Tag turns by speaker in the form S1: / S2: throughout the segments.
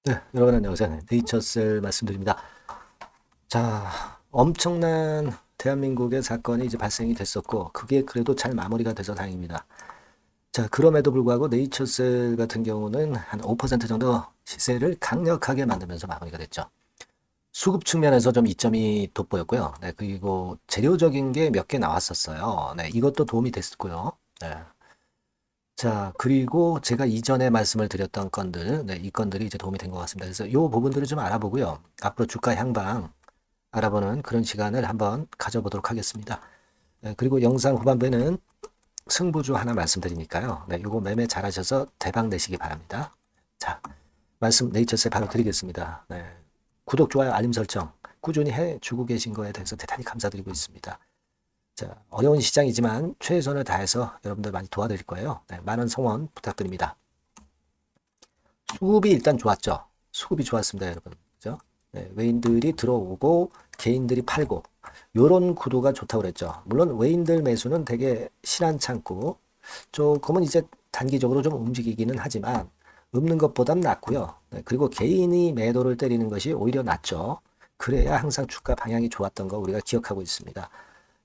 S1: 네, 여러분 안녕하세요. 네이처셀 말씀드립니다. 자, 엄청난 대한민국의 사건이 이제 발생이 됐었고, 그게 그래도 잘 마무리가 돼서 다행입니다. 자, 그럼에도 불구하고 네이처셀 같은 경우는 한 5% 정도 시세를 강력하게 만들면서 마무리가 됐죠. 수급 측면에서 좀 이점이 돋보였고요. 네, 그리고 재료적인 게 몇 개 나왔었어요. 네, 이것도 도움이 됐고요. 네. 자, 그리고 제가 이전에 말씀을 드렸던 건들, 네, 이 건들이 이제 도움이 된 것 같습니다. 그래서 이 부분들을 좀 알아보고요. 앞으로 주가 향방 알아보는 그런 시간을 한번 가져보도록 하겠습니다. 네, 그리고 영상 후반부에는 승부주 하나 말씀드리니까요. 네, 요거 매매 잘하셔서 대박 내시기 바랍니다. 자, 말씀 네이처스에 바로 드리겠습니다. 네, 구독, 좋아요, 알림 설정 꾸준히 해주고 계신 거에 대해서 대단히 감사드리고 있습니다. 자, 어려운 시장이지만 최선을 다해서 여러분들 많이 도와드릴 거예요. 네, 많은 성원 부탁드립니다. 수급이 일단 좋았죠. 수급이 좋았습니다, 여러분. 그죠? 네, 외인들이 들어오고 개인들이 팔고 요런 구도가 좋다고 그랬죠. 물론 외인들 매수는 되게 신한창고 조금은 이제 단기적으로 좀 움직이기는 하지만 없는 것보단 낫고요. 네, 그리고 개인이 매도를 때리는 것이 오히려 낫죠. 그래야 항상 주가 방향이 좋았던 거 우리가 기억하고 있습니다.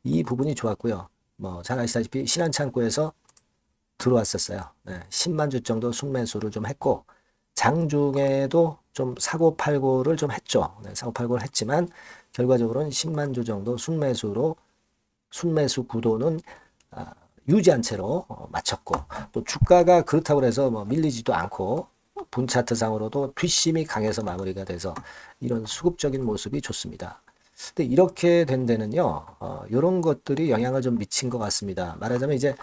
S1: 이 부분이 좋았고요. 뭐 잘 아시다시피 신한창고에서 들어왔었어요. 네, 10만 주 정도 순매수를 좀 했고 장중에도 좀 사고 팔고를 좀 했죠. 네, 사고 팔고를 했지만 결과적으로는 10만 주 정도 순매수로 순매수 구도는 유지한 채로 마쳤고 또 주가가 그렇다고 해서 뭐 밀리지도 않고 분 차트상으로도 뒷심이 강해서 마무리가 돼서 이런 수급적인 모습이 좋습니다. 근데 이렇게 된 데는요, 이런 것들이 영향을 좀 미친 것 같습니다. 말하자면 이제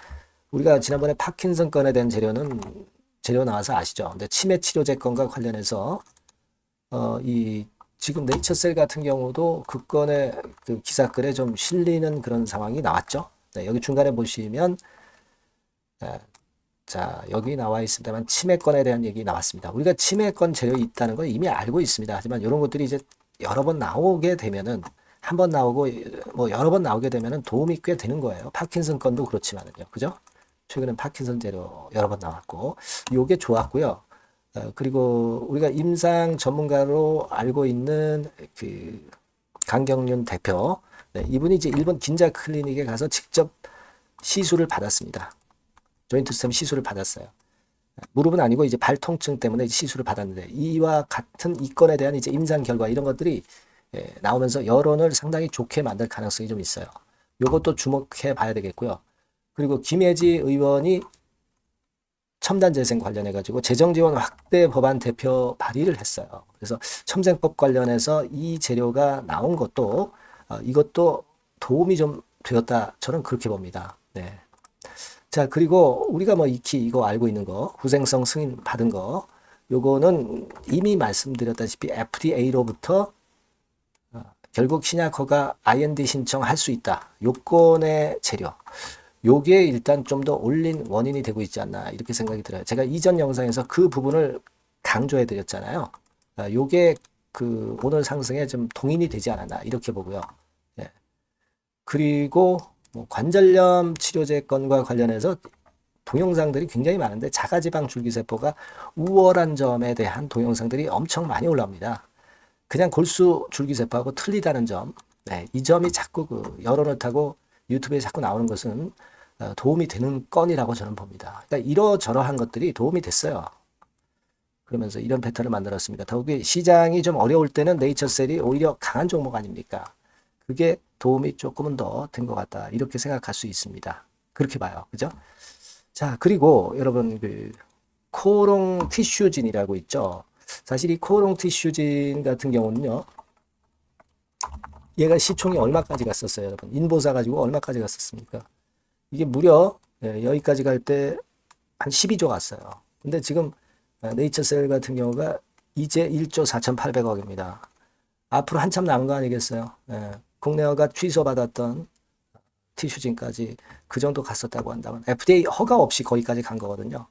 S1: 우리가 지난번에 파킨슨 건에 대한 재료 나와서 아시죠? 근데 치매 치료제 건과 관련해서 이 지금 네이처셀 같은 경우도 그 건의 그 기사글에 좀 실리는 그런 상황이 나왔죠. 네, 여기 중간에 보시면 자, 여기 나와 있습니다만 치매건에 대한 얘기 나왔습니다. 우리가 치매건 재료 있다는 걸 이미 알고 있습니다. 하지만 이런 것들이 이제 여러 번 나오게 되면은 한 번 나오고 뭐 여러 번 나오게 되면은 도움이 꽤 되는 거예요. 파킨슨 건도 그렇지만은요. 그죠? 최근엔 파킨슨 재료 여러 번 나왔고 요게 좋았고요. 그리고 우리가 임상 전문가로 알고 있는 그 강경윤 대표, 네, 이분이 이제 일본 긴자 클리닉에 가서 직접 시술을 받았습니다. 조인트 스템 시술을 받았어요. 무릎은 아니고 이제 발 통증 때문에 시술을 받았는데 이와 같은 이 건에 대한 이제 임상 결과 이런 것들이 나오면서 여론을 상당히 좋게 만들 가능성이 좀 있어요. 이것도 주목해 봐야 되겠고요. 그리고 김혜지 의원이 첨단 재생 관련해 가지고 재정 지원 확대 법안 대표 발의를 했어요. 그래서 첨생법 관련해서 이 재료가 나온 것도 이것도 도움이 좀 되었다. 저는 그렇게 봅니다. 네. 자, 그리고 우리가 뭐 익히 이거 알고 있는 거, 후생성 승인 받은 거, 요거는 이미 말씀드렸다시피 FDA로부터 결국 신약허가 IND 신청할 수 있다. 요건의 재료. 요게 일단 좀 더 올린 원인이 되고 있지 않나 이렇게 생각이 들어요. 제가 이전 영상에서 그 부분을 강조해 드렸잖아요. 요게 그 오늘 상승에 좀 동인이 되지 않았나 이렇게 보고요. 예. 그리고 뭐 관절염 치료제 건과 관련해서 동영상들이 굉장히 많은데 자가지방 줄기세포가 우월한 점에 대한 동영상들이 엄청 많이 올라옵니다. 그냥 골수 줄기세포하고 틀리다는 점, 네, 이 점이 자꾸 그 여론을 타고 유튜브에 자꾸 나오는 것은 도움이 되는 건이라고 저는 봅니다. 그러니까 이러저러한 것들이 도움이 됐어요. 그러면서 이런 패턴을 만들었습니다. 더욱이 시장이 좀 어려울 때는 네이처셀이 오히려 강한 종목 아닙니까? 그게 도움이 조금은 더 된 것 같다. 이렇게 생각할 수 있습니다. 그렇게 봐요. 그죠? 자, 그리고 여러분 그 코롱 티슈진이라고 있죠. 사실 이 코롱 티슈진 같은 경우는요. 얘가 시총이 얼마까지 갔었어요, 여러분? 인보사 가지고 얼마까지 갔었습니까? 이게 무려 여기까지 갈 때 한 12조 갔어요. 근데 지금 네이처셀 같은 경우가 이제 1조 4,800억입니다. 앞으로 한참 남은 거 아니겠어요? 국내허가 취소받았던 티슈진까지 그 정도 갔었다고 한다면 FDA 허가 없이 거기까지 간 거거든요.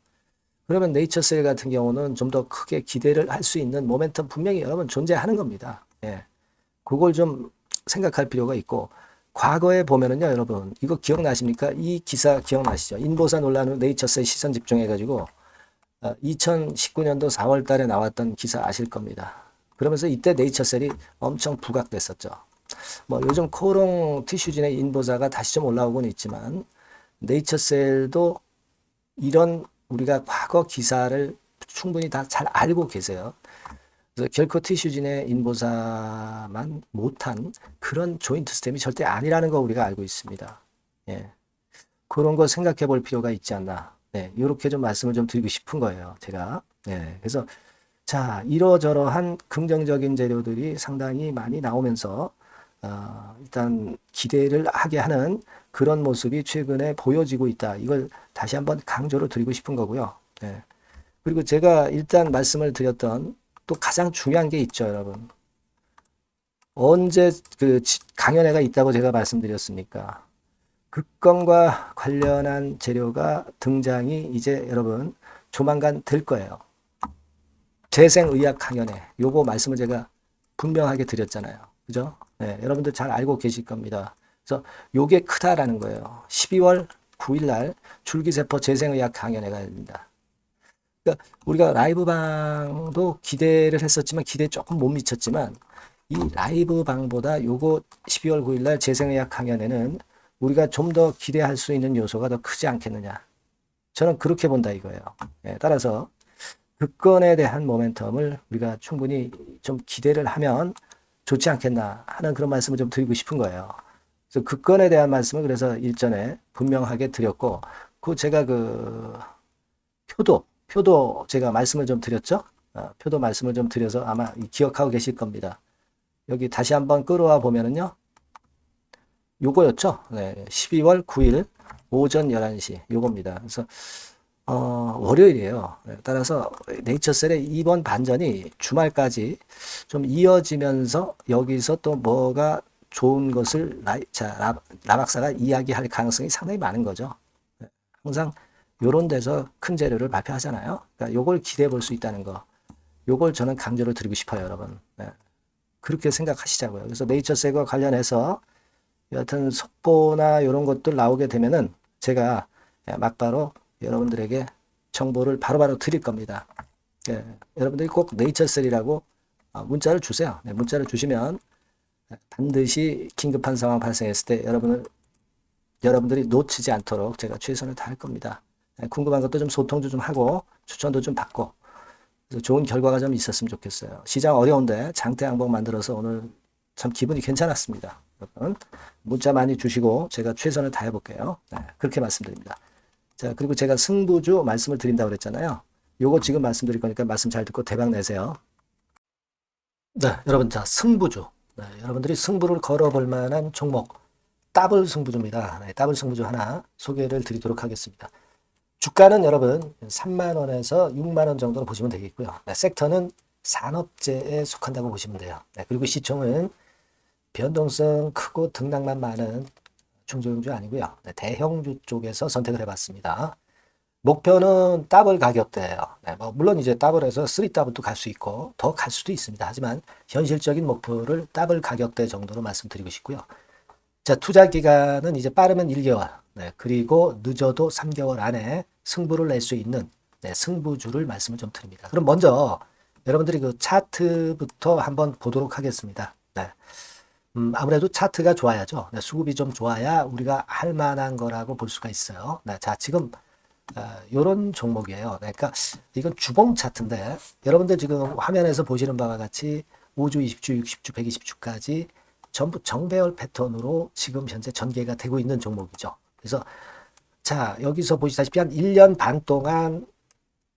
S1: 그러면 네이처셀 같은 경우는 좀 더 크게 기대를 할 수 있는 모멘텀 분명히 여러분 존재하는 겁니다. 예. 그걸 좀 생각할 필요가 있고 과거에 보면은요, 여러분 이거 기억나십니까? 이 기사 기억나시죠? 인보사 논란 후 네이처스에 시선 집중해가지고 2019년도 4월 달에 나왔던 기사 아실 겁니다. 그러면서 이때 네이처셀이 엄청 부각됐었죠. 뭐 요즘 코롱 티슈진의 인보사가 다시 좀 올라오고는 있지만 네이처셀도 이런 우리가 과거 기사를 충분히 다 잘 알고 계세요. 그래서 결코 티슈진의 인보사만 못한 그런 조인트 스템이 절대 아니라는 거 우리가 알고 있습니다. 예. 그런 거 생각해 볼 필요가 있지 않나. 네, 이렇게 좀 말씀을 좀 드리고 싶은 거예요, 제가. 네, 그래서 자, 이러저러한 긍정적인 재료들이 상당히 많이 나오면서 일단 기대를 하게 하는 그런 모습이 최근에 보여지고 있다. 이걸 다시 한번 강조를 드리고 싶은 거고요. 네. 그리고 제가 일단 말씀을 드렸던 또 가장 중요한 게 있죠, 여러분. 언제 그 강연회가 있다고 제가 말씀드렸습니까? 극건과 관련한 재료가 등장이 이제 여러분 조만간 될 거예요. 재생의학 강연회 요거 말씀을 제가 분명하게 드렸잖아요. 그죠? 네, 여러분들 잘 알고 계실 겁니다. 그래서 요게 크다라는 거예요. 12월 9일 날 줄기세포 재생의학 강연회가 열립니다. 그러니까 우리가 라이브 방도 기대를 했었지만 기대에 조금 못 미쳤지만 이 라이브 방보다 요거 12월 9일 날 재생의학 강연회는 우리가 좀 더 기대할 수 있는 요소가 더 크지 않겠느냐. 저는 그렇게 본다 이거예요. 예, 따라서 극건에 대한 모멘텀을 우리가 충분히 좀 기대를 하면 좋지 않겠나 하는 그런 말씀을 좀 드리고 싶은 거예요. 그래서 극건에 대한 말씀을 그래서 일전에 분명하게 드렸고, 그 제가 그 표도 제가 말씀을 좀 드렸죠. 표도 말씀을 좀 드려서 아마 기억하고 계실 겁니다. 여기 다시 한번 끌어와 보면은요. 요거였죠. 네, 12월 9일 오전 11시 요겁니다. 그래서 월요일이에요. 네, 따라서 네이처셀의 이번 반전이 주말까지 좀 이어지면서 여기서 또 뭐가 좋은 것을 라 박사가 이야기할 가능성이 상당히 많은 거죠. 네, 항상 요런 데서 큰 재료를 발표하잖아요. 그러니까 요걸 기대해 볼 수 있다는 거. 요걸 저는 강조를 드리고 싶어요, 여러분. 네, 그렇게 생각하시자고요. 그래서 네이처셀과 관련해서 여하튼 속보나 이런 것들 나오게 되면은 제가 막바로 여러분들에게 정보를 바로바로 드릴 겁니다. 예, 여러분들이 꼭 네이처셀이라고 문자를 주세요. 네, 문자를 주시면 반드시 긴급한 상황 발생했을 때 여러분들이 놓치지 않도록 제가 최선을 다할 겁니다. 예, 궁금한 것도 좀 소통도 좀 하고 추천도 좀 받고 그래서 좋은 결과가 좀 있었으면 좋겠어요. 시장 어려운데 장대 양봉 만들어서 오늘 참 기분이 괜찮았습니다. 여러분 문자 많이 주시고 제가 최선을 다해 볼게요. 네, 그렇게 말씀드립니다. 자, 그리고 제가 승부주 말씀을 드린다고 그랬잖아요. 요거 지금 말씀드릴 거니까 말씀 잘 듣고 대박 내세요. 네, 여러분, 자, 승부주. 네, 여러분들이 승부를 걸어볼 만한 종목, 더블 승부주입니다. 네, 더블 승부주 하나 소개를 드리도록 하겠습니다. 주가는 여러분 3만 원에서 6만 원 정도로 보시면 되겠고요. 네, 섹터는 산업재에 속한다고 보시면 돼요. 네, 그리고 시총은 변동성 크고 등락만 많은 중소형주 아니고요. 네, 대형주 쪽에서 선택을 해봤습니다. 목표는 더블 가격대예요. 네, 뭐 물론 이제 더블에서 3더블도 갈 수 있고 더 갈 수도 있습니다. 하지만 현실적인 목표를 더블 가격대 정도로 말씀드리고 싶고요. 자, 투자 기간은 이제 빠르면 1개월, 네, 그리고 늦어도 3개월 안에 승부를 낼 수 있는 네, 승부주를 말씀을 좀 드립니다. 그럼 먼저 여러분들이 그 차트부터 한번 보도록 하겠습니다. 네. 아무래도 차트가 좋아야죠. 네, 수급이 좀 좋아야 우리가 할 만한 거라고 볼 수가 있어요. 네, 자, 지금 요런 종목이에요. 네, 그러니까 이건 주봉 차트인데 여러분들 지금 화면에서 보시는 바와 같이 5주, 20주, 60주, 120주까지 전부 정배열 패턴으로 지금 현재 전개가 되고 있는 종목이죠. 그래서 자, 여기서 보시다시피 한 1년 반 동안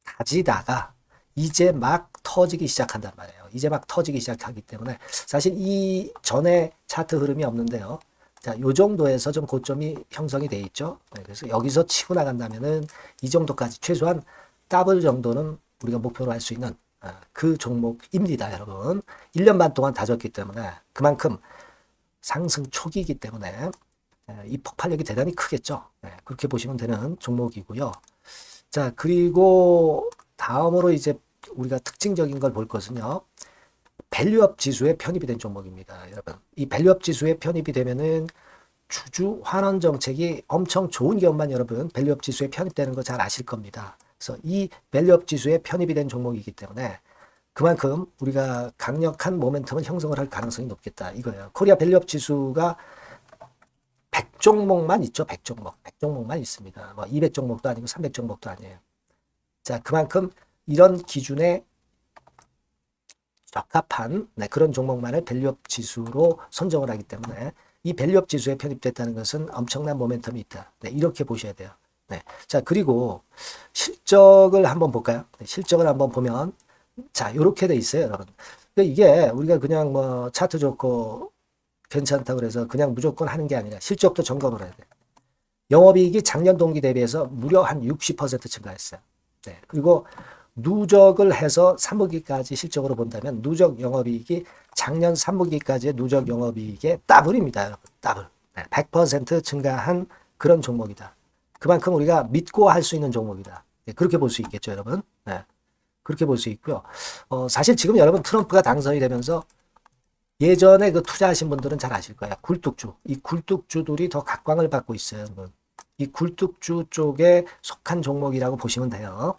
S1: 가지다가 이제 막 터지기 시작한단 말이에요. 이제 막 터지기 시작하기 때문에 사실 이 전에 차트 흐름이 없는데요. 자, 요 정도에서 좀 고점이 형성이 돼 있죠. 네, 그래서 여기서 치고 나간다면은 이 정도까지 최소한 더블 정도는 우리가 목표로 할 수 있는 그 종목입니다, 여러분. 1년 반 동안 다졌기 때문에 그만큼 상승 초기이기 때문에 이 폭발력이 대단히 크겠죠. 네, 그렇게 보시면 되는 종목이고요. 자, 그리고 다음으로 이제 우리가 특징적인 걸 볼 것은요. 밸류업 지수에 편입이 된 종목입니다. 여러분, 이 밸류업 지수에 편입이 되면은 주주 환원 정책이 엄청 좋은 기업만 여러분 밸류업 지수에 편입되는 거 잘 아실 겁니다. 그래서 이 밸류업 지수에 편입이 된 종목이기 때문에 그만큼 우리가 강력한 모멘텀을 형성을 할 가능성이 높겠다 이거예요. 코리아 밸류업 지수가 100종목만 있죠. 100종목. 100종목만 있습니다. 뭐 200종목도 아니고 300종목도 아니에요. 자, 그만큼 이런 기준에 적합한 그런 종목만을 밸류업 지수로 선정을 하기 때문에 이 밸류업 지수에 편입됐다는 것은 엄청난 모멘텀이 있다. 이렇게 보셔야 돼요. 자, 그리고 실적을 한번 볼까요? 실적을 한번 보면 자, 이렇게 돼 있어요, 여러분. 이게 우리가 그냥 뭐 차트 좋고 괜찮다고 그래서 그냥 무조건 하는 게 아니라 실적도 점검을 해야 돼요. 영업이익이 작년 동기 대비해서 무려 한 60% 증가했어요. 그리고 누적을 해서 3분기까지 실적으로 본다면 누적 영업이익이 작년 3분기까지의 누적 영업이익의 더블입니다, 여러분. 더블. 100% 증가한 그런 종목이다. 그만큼 우리가 믿고 할 수 있는 종목이다. 그렇게 볼 수 있겠죠, 여러분. 그렇게 볼 수 있고요. 사실 지금 여러분 트럼프가 당선이 되면서 예전에 그 투자하신 분들은 잘 아실 거예요. 굴뚝주. 이 굴뚝주들이 더 각광을 받고 있어요, 여러분. 이 굴뚝주 쪽에 속한 종목이라고 보시면 돼요.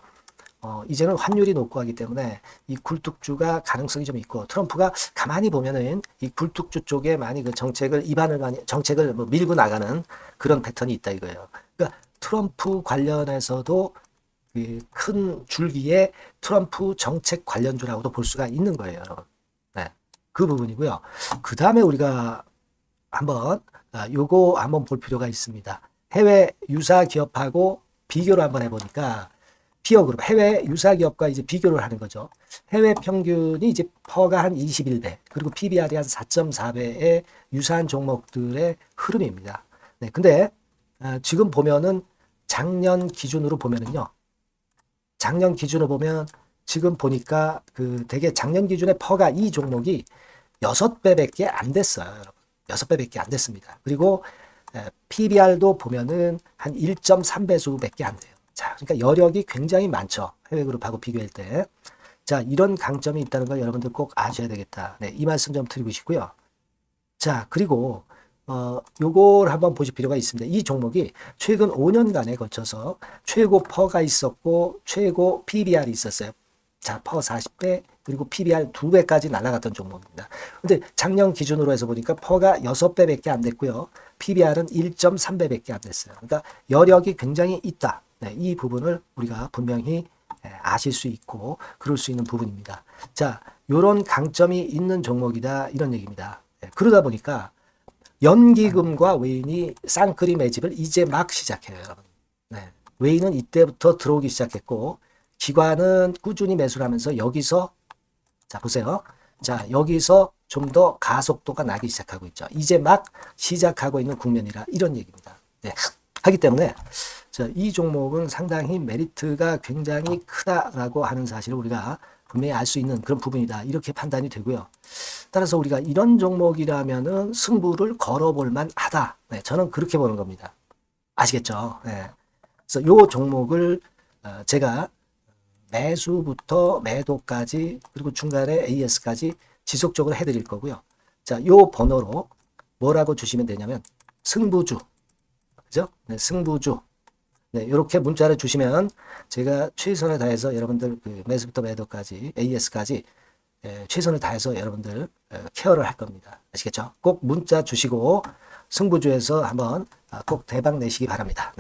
S1: 이제는 환율이 높고 하기 때문에 이 굴뚝주가 가능성이 좀 있고 트럼프가 가만히 보면은 이 굴뚝주 쪽에 많이 그 정책을 뭐 밀고 나가는 그런 패턴이 있다 이거예요. 그러니까 트럼프 관련해서도 큰 줄기에 트럼프 정책 관련주라고도 볼 수가 있는 거예요, 여러분. 그 부분이고요. 그 다음에 우리가 한번 요거 한번 볼 필요가 있습니다. 해외 유사 기업하고 비교를 한번 해보니까 피어 그룹 해외 유사 기업과 이제 비교를 하는 거죠. 해외 평균이 이제 퍼가 한 21배 그리고 PBR이 한 4.4배의 유사한 종목들의 흐름입니다. 근데 지금 보면은 작년 기준으로 보면은요. 작년 기준으로 보면 지금 보니까 그 되게 작년 기준에 퍼가 이 종목이 6배밖에 안 됐어요, 여러분. 6배밖에 안 됐습니다. 그리고 PBR도 보면은 한 1.3배수밖에 안 돼요. 자, 그러니까 여력이 굉장히 많죠. 해외 그룹하고 비교할 때. 자, 이런 강점이 있다는 걸 여러분들 꼭 아셔야 되겠다. 이 말씀 좀 드리고 싶고요. 자, 그리고 요걸 한번 보실 필요가 있습니다. 이 종목이 최근 5년간에 거쳐서 최고 퍼가 있었고 최고 PBR이 있었어요. 자, 퍼 40배 그리고 PBR 2배까지 날아갔던 종목입니다. 근데 작년 기준으로 해서 보니까 퍼가 6배밖에 안 됐고요. PBR은 1.3배밖에 안 됐어요. 그러니까 여력이 굉장히 있다. 이 부분을 우리가 분명히 아실 수 있고 그럴 수 있는 부분입니다. 자, 요런 강점이 있는 종목이다 이런 얘기입니다. 그러다 보니까 연기금과 외인이 쌍끌이 매집을 이제 막 시작해요, 여러분. 외인은 이때부터 들어오기 시작했고 기관은 꾸준히 매수를 하면서 여기서 자 보세요. 자 여기서 좀 더 가속도가 나기 시작하고 있죠. 이제 막 시작하고 있는 국면이라 이런 얘기입니다. 하기 때문에 자, 이 종목은 상당히 메리트가 굉장히 크다라고 하는 사실을 우리가 분명히 알 수 있는 그런 부분이다. 이렇게 판단이 되고요. 따라서 우리가 이런 종목이라면은 승부를 걸어볼 만하다. 저는 그렇게 보는 겁니다. 아시겠죠? 그래서 이 종목을 제가 매수부터 매도까지 그리고 중간에 AS까지 지속적으로 해드릴 거고요. 자, 요 번호로 뭐라고 주시면 되냐면 승부주, 그죠? 승부주. 이렇게 문자를 주시면 제가 최선을 다해서 여러분들 그 매수부터 매도까지 AS까지 최선을 다해서 여러분들 케어를 할 겁니다. 아시겠죠? 꼭 문자 주시고 승부주에서 한번 꼭 대박 내시기 바랍니다.